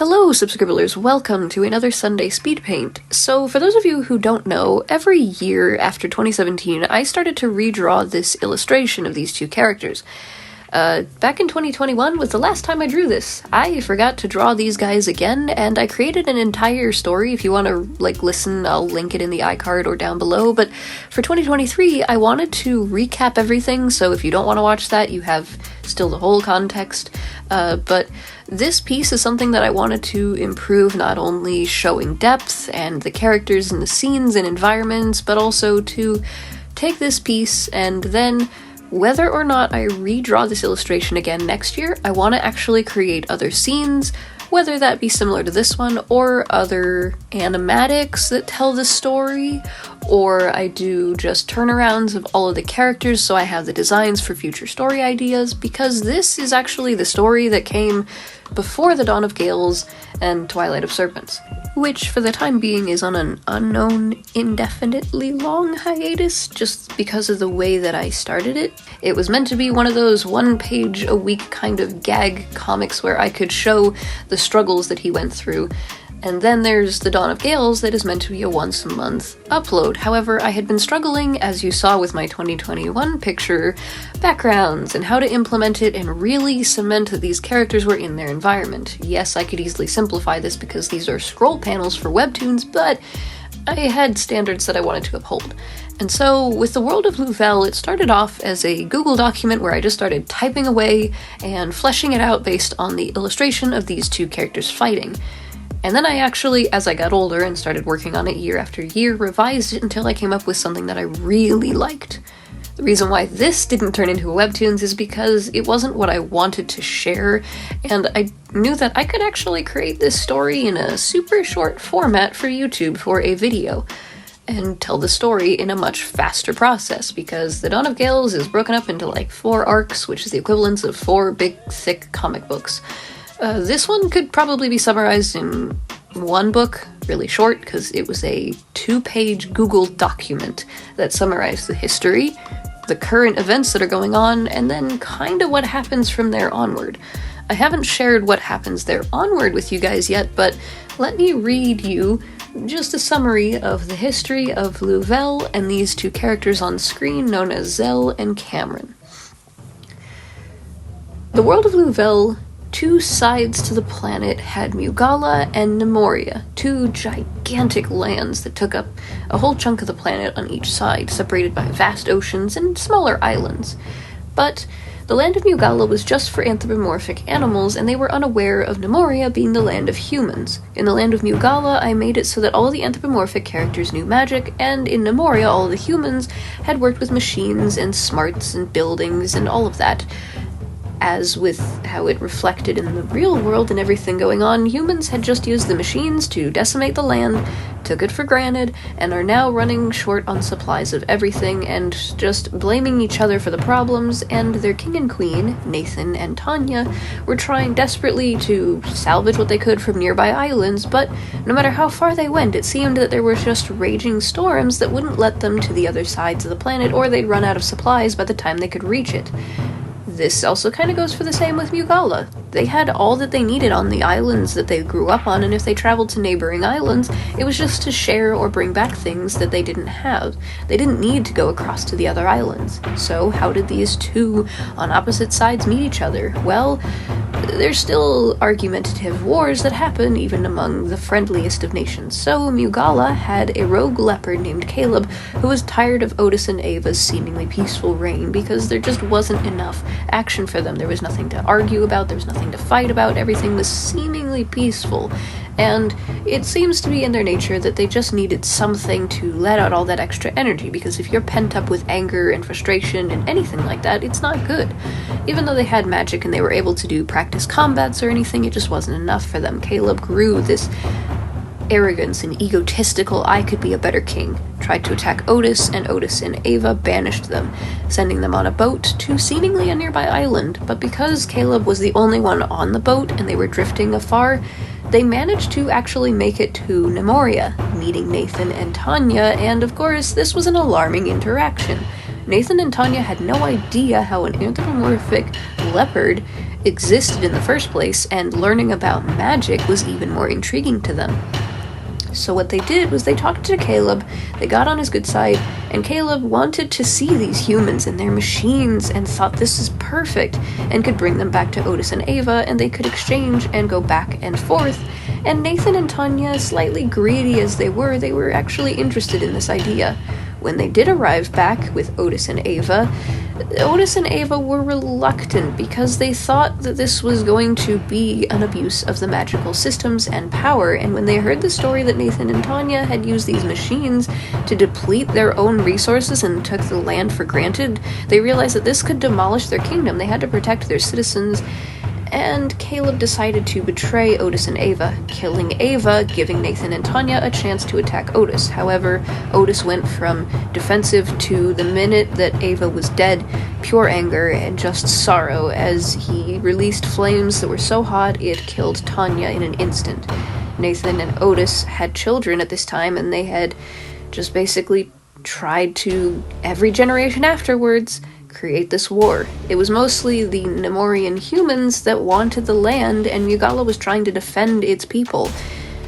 Hello, subscribers. Welcome to another Sunday Speed Paint. So, for those of you who don't know, every year after 2017, I started to redraw this illustration of these two characters. Back in 2021 was the last time I drew this. I forgot to draw these guys again, and I created an entire story. If you want to, listen, I'll link it in the iCard or down below, but for 2023, I wanted to recap everything, so if you don't want to watch that, you have still the whole context. But this piece is something that I wanted to improve, not only showing depth and the characters and the scenes and environments, but also to take this piece and then, whether or not I redraw this illustration again next year, I want to actually create other scenes, whether that be similar to this one, or other animatics that tell the story, or I do just turnarounds of all of the characters so I have the designs for future story ideas, because this is actually the story that came before the Dawn of Gales and Twilight of Serpents, which for the time being is on an unknown, indefinitely long hiatus just because of the way that I started it. It was meant to be one of those one-page-a-week kind of gag comics where I could show the struggles that he went through. And then there's the Dawn of Gales that is meant to be a once-a-month upload. However, I had been struggling, as you saw with my 2021 picture, backgrounds and how to implement it and really cement that these characters were in their environment. Yes, I could easily simplify this because these are scroll panels for webtoons, but I had standards that I wanted to uphold. And so, with the world of Louvel, it started off as a Google document where I just started typing away and fleshing it out based on the illustration of these two characters fighting. And then I actually, as I got older and started working on it year after year, revised it until I came up with something that I really liked. The reason why this didn't turn into a webtoons is because it wasn't what I wanted to share, and I knew that I could actually create this story in a super short format for YouTube for a video, and tell the story in a much faster process, because the Dawn of Gales is broken up into 4 arcs, which is the equivalence of 4 big, thick comic books. This one could probably be summarized in one book, really short, because it was a 2-page Google document that summarized the history, the current events that are going on, and then kinda what happens from there onward. I haven't shared what happens there onward with you guys yet, but let me read you just a summary of the history of Louvel and these two characters on screen known as Zell and Cameron. The world of Louvel, 2 sides to the planet, had Mugala and Nemoria, 2 gigantic lands that took up a whole chunk of the planet on each side, separated by vast oceans and smaller islands. But the land of Mugala was just for anthropomorphic animals, and they were unaware of Nemoria being the land of humans. In the land of Mugala, I made it so that all the anthropomorphic characters knew magic, and in Nemoria, all the humans had worked with machines and smarts and buildings and all of that. As with how it reflected in the real world and everything going on, humans had just used the machines to decimate the land, took it for granted, and are now running short on supplies of everything and just blaming each other for the problems, and their king and queen, Nathan and Tanya, were trying desperately to salvage what they could from nearby islands, but no matter how far they went, it seemed that there were just raging storms that wouldn't let them to the other sides of the planet, or they'd run out of supplies by the time they could reach it. This also kind of goes for the same with Mugala. They had all that they needed on the islands that they grew up on, and if they traveled to neighboring islands, it was just to share or bring back things that they didn't have. They didn't need to go across to the other islands. So how did these 2 on opposite sides meet each other? Well, there's still argumentative wars that happen even among the friendliest of nations. So Mugala had a rogue leopard named Caleb who was tired of Otis and Ava's seemingly peaceful reign because there just wasn't enough action for them. There was nothing to argue about, there was nothing to fight about, everything was seemingly peaceful. And it seems to be in their nature that they just needed something to let out all that extra energy, because if you're pent up with anger and frustration and anything like that, it's not good. Even though they had magic and they were able to do practice combats or anything, it just wasn't enough for them. Caleb grew this arrogance and egotistical I could be a better king, tried to attack Otis, and Otis and Ava banished them, sending them on a boat to seemingly a nearby island, but because Caleb was the only one on the boat and they were drifting afar, they managed to actually make it to Nemoria, meeting Nathan and Tanya, and of course this was an alarming interaction. Nathan and Tanya had no idea how an anthropomorphic leopard existed in the first place, and learning about magic was even more intriguing to them. So what they did was they talked to Caleb, they got on his good side, and Caleb wanted to see these humans and their machines and thought this is perfect and could bring them back to Otis and Ava, and they could exchange and go back and forth. And Nathan and Tanya, slightly greedy as they were actually interested in this idea. When they did arrive back with Otis and Ava were reluctant because they thought that this was going to be an abuse of the magical systems and power, and when they heard the story that Nathan and Tanya had used these machines to deplete their own resources and took the land for granted, they realized that this could demolish their kingdom. They had to protect their citizens, and Caleb decided to betray Otis and Ava, killing Ava, giving Nathan and Tanya a chance to attack Otis. However, Otis went from defensive to, the minute that Ava was dead, pure anger and just sorrow as he released flames that were so hot it killed Tanya in an instant. Nathan and Otis had children at this time, and they had just basically tried to, every generation afterwards, create this war. It was mostly the Nemorian humans that wanted the land, and Ugala was trying to defend its people.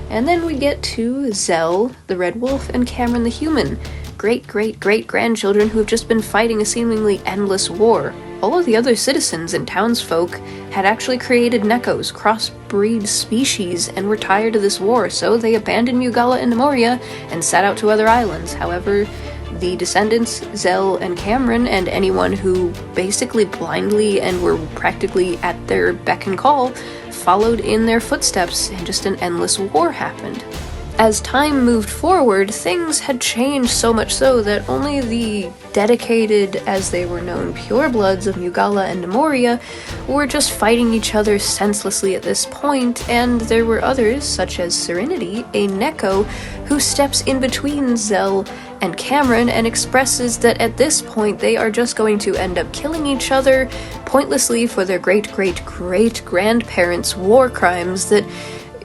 And then we get to Zell, the Red Wolf, and Cameron the Human, great-great-great-grandchildren who have just been fighting a seemingly endless war. All of the other citizens and townsfolk had actually created Nekos, crossbreed species, and were tired of this war, so they abandoned Ugala and Nemoria and set out to other islands. However, the descendants, Zell and Cameron, and anyone who basically blindly and were practically at their beck and call, followed in their footsteps, and just an endless war happened. As time moved forward, things had changed so much so that only the dedicated, as they were known, purebloods of Ugala and Nemoria were just fighting each other senselessly at this point, and there were others, such as Serenity, a Neko, who steps in between Zell and Cameron and expresses that at this point they are just going to end up killing each other pointlessly for their great-great-great-grandparents' war crimes, that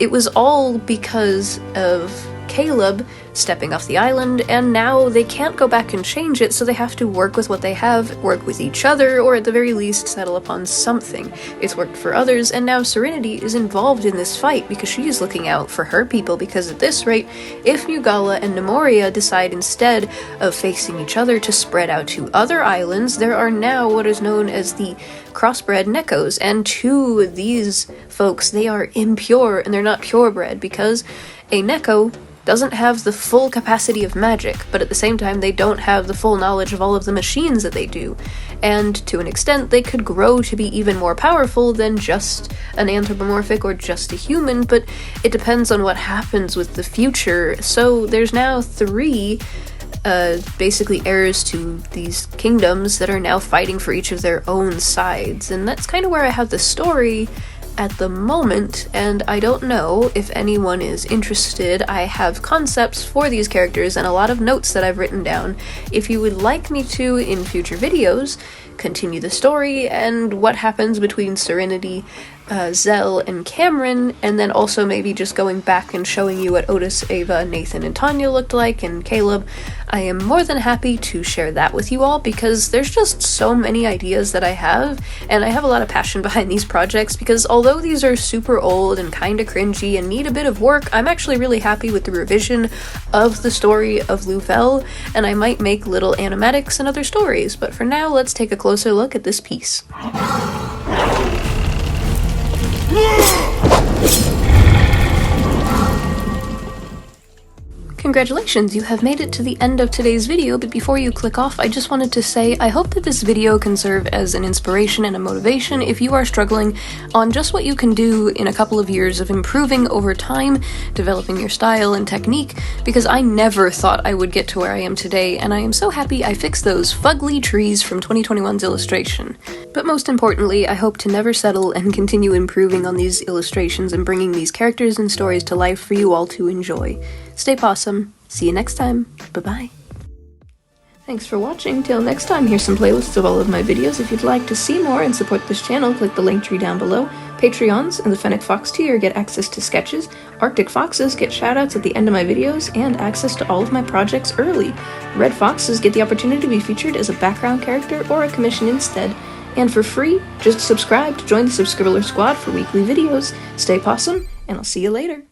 it was all because of Caleb stepping off the island, and now they can't go back and change it, so they have to work with what they have, work with each other, or at the very least settle upon something. It's worked for others, and now Serenity is involved in this fight because she is looking out for her people, because at this rate, if Ugala and Nemoria decide instead of facing each other to spread out to other islands, there are now what is known as the crossbred Nekos, and to these folks, they are impure and they're not purebred because a Neko doesn't have the full capacity of magic, but at the same time they don't have the full knowledge of all of the machines that they do, and to an extent they could grow to be even more powerful than just an anthropomorphic or just a human, but it depends on what happens with the future. So there's now three basically heirs to these kingdoms that are now fighting for each of their own sides, and that's kind of where I have the story at the moment, and I don't know if anyone is interested. I have concepts for these characters and a lot of notes that I've written down. If you would like me to, in future videos, continue the story and what happens between Serenity, Zell, and Cameron, and then also maybe just going back and showing you what Otis, Ava, Nathan, and Tanya looked like, and Caleb, I am more than happy to share that with you all because there's just so many ideas that I have, and I have a lot of passion behind these projects because although these are super old and kinda cringy and need a bit of work, I'm actually really happy with the revision of the story of Louvel, and I might make little animatics and other stories, but for now, let's take a closer look at this piece. Congratulations, you have made it to the end of today's video, but before you click off, I just wanted to say I hope that this video can serve as an inspiration and a motivation if you are struggling on just what you can do in a couple of years of improving over time, developing your style and technique, because I never thought I would get to where I am today, and I am so happy I fixed those fugly trees from 2021's illustration. But most importantly, I hope to never settle and continue improving on these illustrations and bringing these characters and stories to life for you all to enjoy. Stay possum. See you next time. Bye-bye. Thanks for watching. Till next time, here's some playlists of all of my videos. If you'd like to see more and support this channel, click the link tree down below. Patreons and the Fennec Fox tier get access to sketches. Arctic Foxes get shoutouts at the end of my videos and access to all of my projects early. Red Foxes get the opportunity to be featured as a background character or a commission instead. And for free, just subscribe to join the Subscribbler Squad for weekly videos. Stay possum, and I'll see you later.